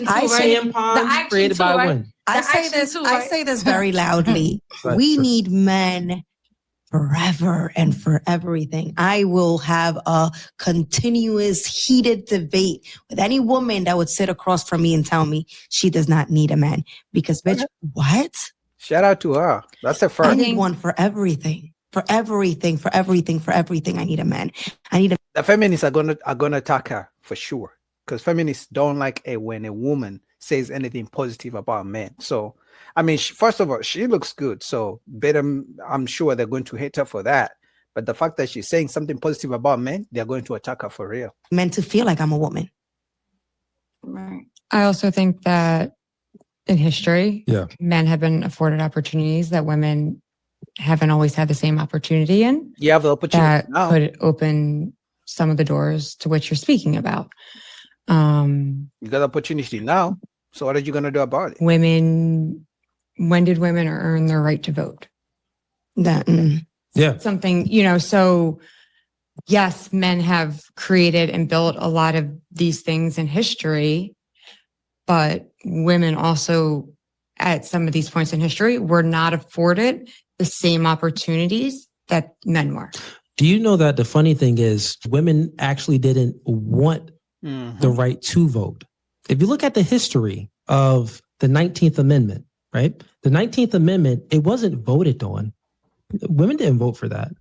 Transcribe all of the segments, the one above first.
I say Tampons created by women. I say this very loudly. We need men forever and for everything. I will have a continuous heated debate with any woman that would sit across from me and tell me she does not need a man. Because bitch, what? Shout out to her. That's a I first. need one for everything. For everything, for everything, for everything. I need a man. I need a The feminists are gonna attack her for sure. Because feminists don't like it when a woman says anything positive about men. So I mean, first of all, she looks good. So better, I'm sure they're going to hate her for that. But the fact that she's saying something positive about men, they're going to attack her for real. man to feel like I'm a woman. Right. I also think that in history, men have been afforded opportunities that women haven't always had the same opportunity in. You have the opportunity that now. could open some of the doors to what you're speaking about. You got the opportunity now. So what are you going to do about it? When did women earn their right to vote? Something, so yes, men have created and built a lot of these things in history, but women also at some of these points in history were not afforded the same opportunities that men were. Do you know that the funny thing is women actually didn't want the right to vote? If you look at the history of the 19th Amendment, right? The 19th Amendment, it wasn't voted on. Women didn't vote for that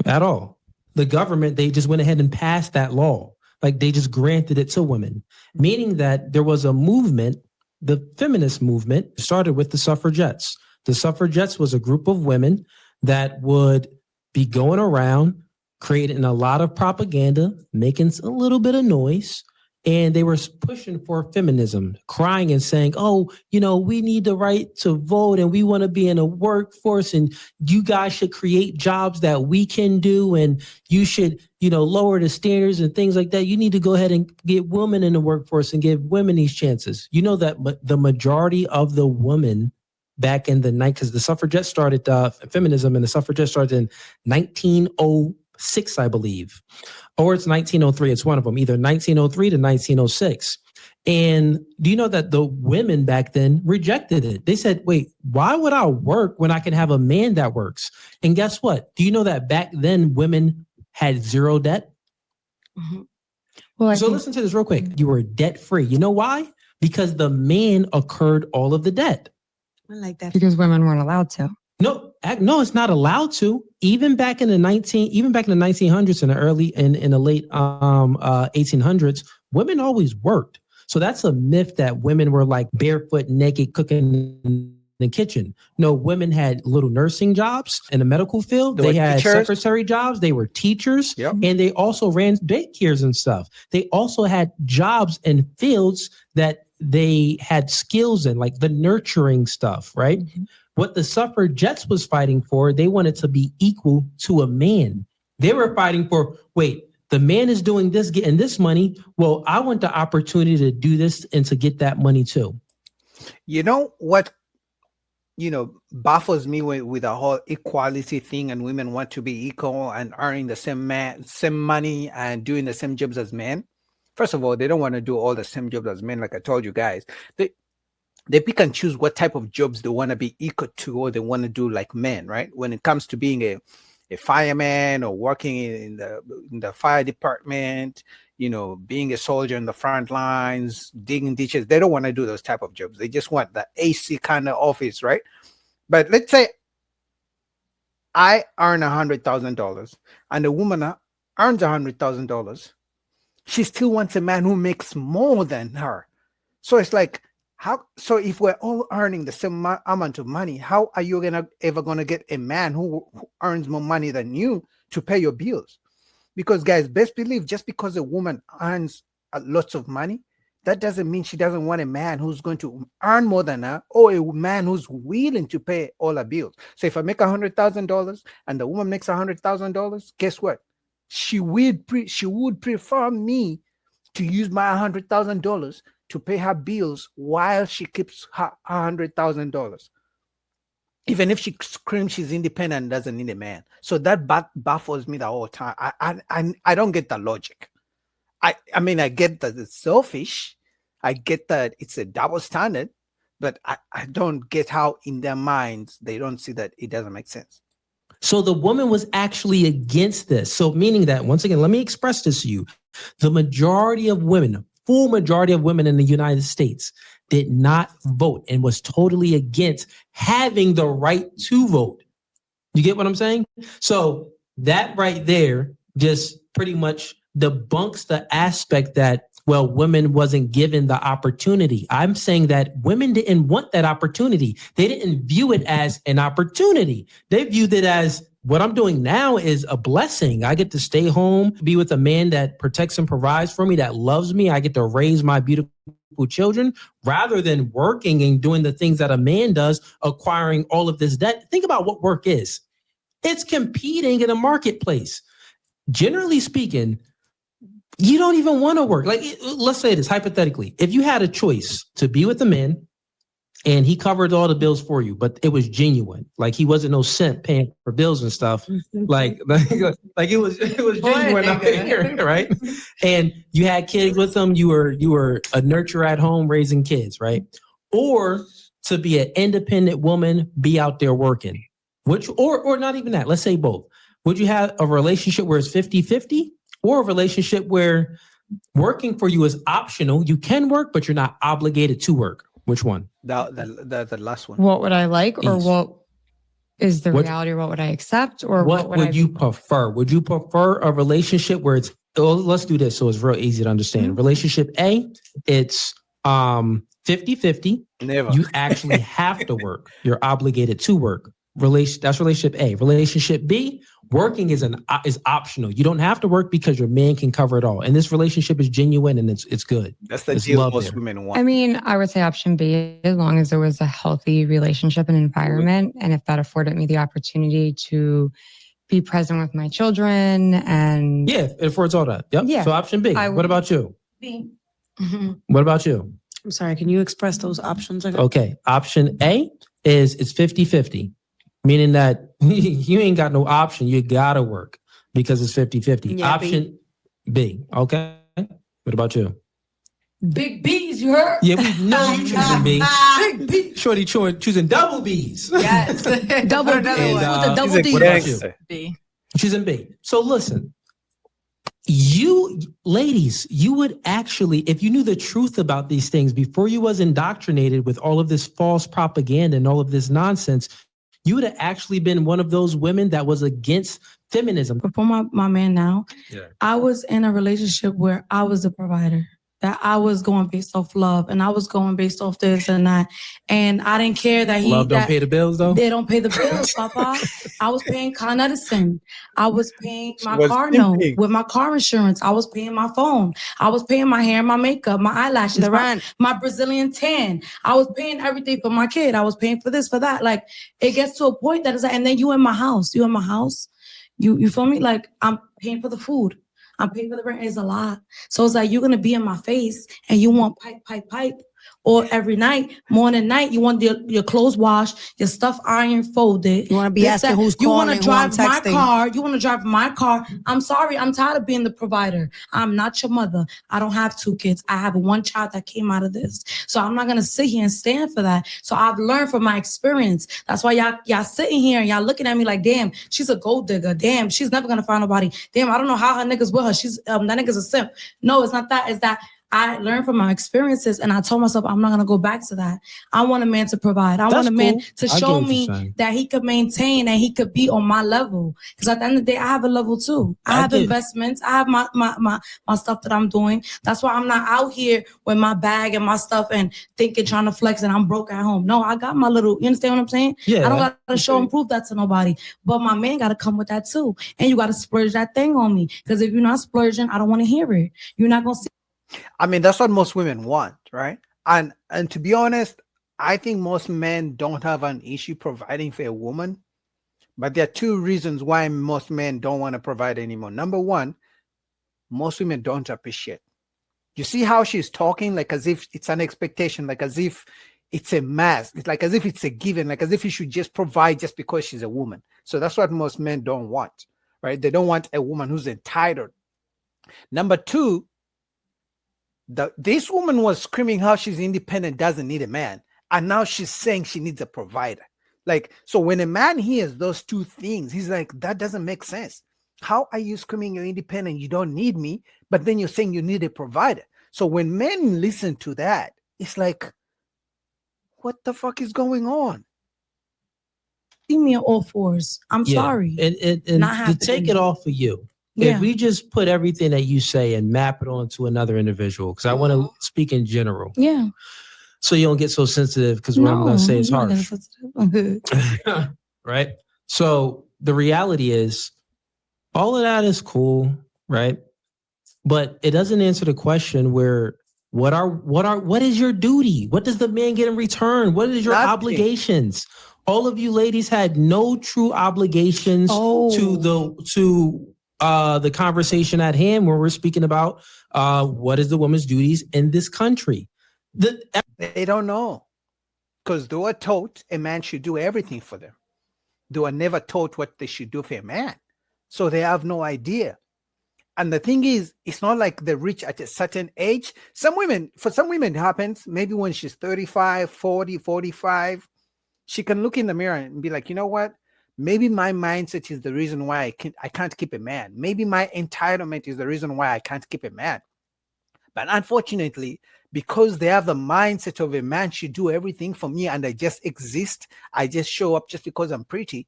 at all. The government, they just went ahead and passed that law. Like they just granted it to women, meaning that there was a movement, the feminist movement started with the suffragettes. The suffragettes was a group of women that would be going around creating a lot of propaganda, making a little bit of noise, and they were pushing for feminism, crying and saying, oh, we need the right to vote and we want to be in a workforce and you guys should create jobs that we can do and you should, lower the standards and things like that. You need to go ahead and get women in the workforce and give women these chances. You know that the majority of the women back in the night, because the suffragettes started feminism and the suffragettes started in 1906, I believe. Or it's 1903. It's one of them, either 1903 to 1906. And do you know that the women back then rejected it? They said, wait, why would I work when I can have a man that works? And guess what? Do you know that back then women had zero debt? Mm-hmm. Well, so listen to this real quick. You were debt free. You know why? Because the man incurred all of the debt. I like that. Because women weren't allowed to. No, it's not allowed to. Even back in the 1900s and in the late 1800s, women always worked. So that's a myth that women were like barefoot, naked, cooking in the kitchen. No, women had little nursing jobs in the medical field. They had secretary jobs. They were teachers, and they also ran daycares and stuff. They also had jobs in fields that they had skills in, like the nurturing stuff, right? Mm-hmm. What the suffragettes was fighting for, they wanted to be equal to a man. They were fighting for, wait, the man is doing this, getting this money. Well, I want the opportunity to do this and to get that money too. You know what, baffles me with the whole equality thing and women want to be equal and earning the same money and doing the same jobs as men. First of all, they don't want to do all the same jobs as men, like I told you guys. They pick and choose what type of jobs they want to be equal to or they want to do like men, right? When it comes to being a fireman or working in the fire department, being a soldier in the front lines, digging ditches, they don't want to do those type of jobs. They just want the AC kind of office, right? But let's say I earn $100,000 and a woman earns $100,000. She still wants a man who makes more than her. So it's like, so if we're all earning the same amount of money, how are you ever gonna get a man who earns more money than you to pay your bills? Because guys, best believe, just because a woman earns lots of money, that doesn't mean she doesn't want a man who's going to earn more than her or a man who's willing to pay all her bills. So if I make $100,000 and the woman makes $100,000, guess what? She would prefer me to use my $100,000 to pay her bills while she keeps her $100,000. Even if she screams she's independent and doesn't need a man. So that baffles me the whole time. I don't get the logic. I mean, I get that it's selfish. I get that it's a double standard, but I don't get how in their minds they don't see that it doesn't make sense. So the woman was actually against this. So meaning that, once again, let me express this to you. The majority of women, full majority of women in the United States did not vote and was totally against having the right to vote. You get what I'm saying? So that right there just pretty much debunks the aspect that, well, women wasn't given the opportunity. I'm saying that women didn't want that opportunity. They didn't view it as an opportunity. They viewed it as, what I'm doing now is a blessing. I get to stay home, be with a man that protects and provides for me, that loves me. I get to raise my beautiful children rather than working and doing the things that a man does, acquiring all of this debt. Think about what work is. It's competing in a marketplace. Generally speaking, you don't even want to work. Like, let's say this hypothetically. If you had a choice to be with a man and he covered all the bills for you, but it was genuine, like he wasn't no simp paying for bills and stuff, like it was genuine out here, right? And you had kids with him, you were a nurturer at home raising kids, right? Or to be an independent woman, be out there working, which, or not even that, let's say both. Would you have a relationship where it's 50-50? Or a relationship where working for you is optional? You can work, but you're not obligated to work. Which one? The last one. What would I like, or Each. what is the What- reality, or what would I accept, or What would you prefer? Would you prefer a relationship where it's, well, let's do this so it's real easy to understand. Relationship A, it's 50-50. Never. You actually have to work. You're obligated to work. That's relationship A. Relationship B, working is optional. You don't have to work because your man can cover it all. And this relationship is genuine and it's good. That's the It's deal love most there. women want. I mean, I would say option B, as long as there was a healthy relationship and environment, and if that afforded me the opportunity to be present with my children and Yeah, it affords all that. Yep. Yeah. So option B. I What would- about you? Mhm. What about you? I'm sorry. Can you express those options again? Okay. Option A is it's 50-50, meaning that you ain't got no option. You gotta work because it's 50-50. Yeah, Option B. Okay. What about you? Big B's, you heard? Yeah, we know you choosing B. Big B. Shorty choosing double B's. Yes. Double And, with the double He's a D. what about gangster. B. She's in B. So listen, you ladies, you would actually, if you knew the truth about these things before you was indoctrinated with all of this false propaganda and all of this nonsense, you would have actually been one of those women that was against feminism. Before my man now, Yeah. I was in a relationship where I was the provider. That I was going based off love, and I was going based off this and that, and I didn't care that Love don't that pay the bills though. they don't pay the bills, Papa. I was paying Con Edison. I was paying my Was car note simping. with my car insurance. I was paying my phone. I was paying my hair, my makeup, my eyelashes, The rent. my Brazilian tan. I was paying everything for my kid. I was paying for this, for that. Like, it gets to a point that is like, and then you in my house. You feel me? Like, I'm paying for the food. I'm paying for the rent. It's a lot. So it's like, you're going to be in my face and you want pipe. Or every night, morning, night, you want your clothes washed, your stuff ironed, folded. You want to be This, asking that. who's You calling, want to who I'm drive my texting. car. You want to drive my car. I'm sorry. I'm tired of being the provider. I'm not your mother. I don't have 2 kids. I have 1 child that came out of this. So I'm not going to sit here and stand for that. So I've learned from my experience. That's why y'all sitting here and y'all looking at me like, damn, she's a gold digger. Damn, she's never going to find nobody. Damn, I don't know how her niggas with her. That nigga's a simp. No, it's not that. It's that I learned from my experiences, and I told myself I'm not gonna go back to that. I want a man to provide. I That's want a man cool. to I get show what you're me saying. that he could maintain and he could be on my level. Because at the end of the day, I have a level too. I have get it. investments. I have my stuff that I'm doing. That's why I'm not out here with my bag and my stuff and thinking trying to flex and I'm broke at home. No, I got my little. You understand what I'm saying? Yeah. I don't gotta show and prove that to nobody. But my man gotta come with that too. And you gotta splurge that thing on me. Because if you're not splurging, I don't want to hear it. You're not gonna see. I mean, that's what most women want, right? And to be honest, I think most men don't have an issue providing for a woman. But there are 2 reasons why most men don't want to provide anymore. Number 1, most women don't appreciate. You see how she's talking like as if it's an expectation, like as if it's a must. It's like as if it's a given, like as if you should just provide just because she's a woman. So that's what most men don't want, right? They don't want a woman who's entitled. Number 2, This woman was screaming how she's independent, doesn't need a man. And now she's saying she needs a provider. Like, so when a man hears those two things, he's like, that doesn't make sense. How are you screaming you're independent? You don't need me, but then you're saying you need a provider. So when men listen to that, it's like, what the fuck is going on? See me on all fours. I'm sorry. And Not to take happening. it off of you, Yeah. if we just put everything that you say and map it onto another individual, because I want to speak in general. Yeah. So you don't get so sensitive, because what I'm going to say is I'm not harsh. sensitive. Right? So the reality is, all of that is cool, right? But it doesn't answer the question where what is your duty? What does the man get in return? What is your Nothing. obligations? All of you ladies had no true obligations to the conversation at hand, where we're speaking about what is the woman's duties in this country. They don't know, because they were taught a man should do everything for them. They were never taught what they should do for a man. So they have no idea. And the thing is, it's not like they reach at a certain age. For some women, it happens maybe when she's 35, 40, 45. She can look in the mirror and be like, you know what? Maybe my mindset is the reason why I can't keep a man. Maybe my entitlement is the reason why I can't keep a man. But unfortunately, because they have the mindset of a man should do everything for me and I just exist, I just show up just because I'm pretty,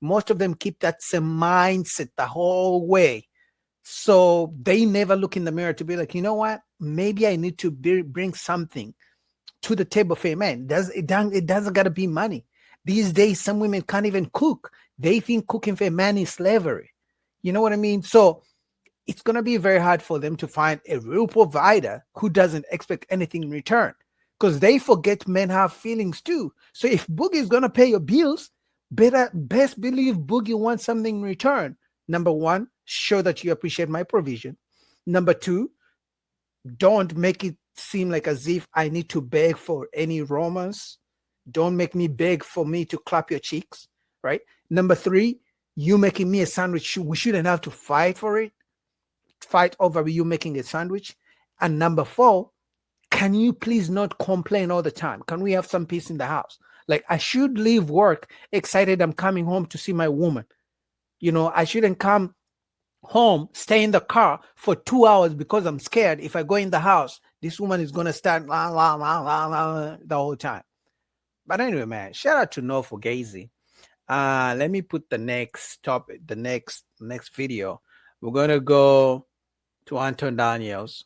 most of them keep that same mindset the whole way. So they never look in the mirror to be like, you know what? Maybe I need to bring something to the table for a man. It doesn't got to be money. These days, some women can't even cook. They think cooking for a man is slavery. You know what I mean? So it's going to be very hard for them to find a real provider who doesn't expect anything in return, because they forget men have feelings too. So if Boogie is going to pay your bills, best believe Boogie wants something in return. Number one, show that you appreciate my provision. Number two, don't make it seem like as if I need to beg for any romance. Don't make me beg for me to clap your cheeks, right? Number three, you making me a sandwich, we shouldn't have to fight for it. Fight over you making a sandwich. And number four, can you please not complain all the time? Can we have some peace in the house? Like, I should leave work excited I'm coming home to see my woman. You know, I shouldn't come home, stay in the car for 2 hours because I'm scared if I go in the house, this woman is going to start la, la, la, la, la, the whole time. But anyway, man, shout out to No Fugazi. Let me put the next topic, the next video. We're going to go to Anton Daniels.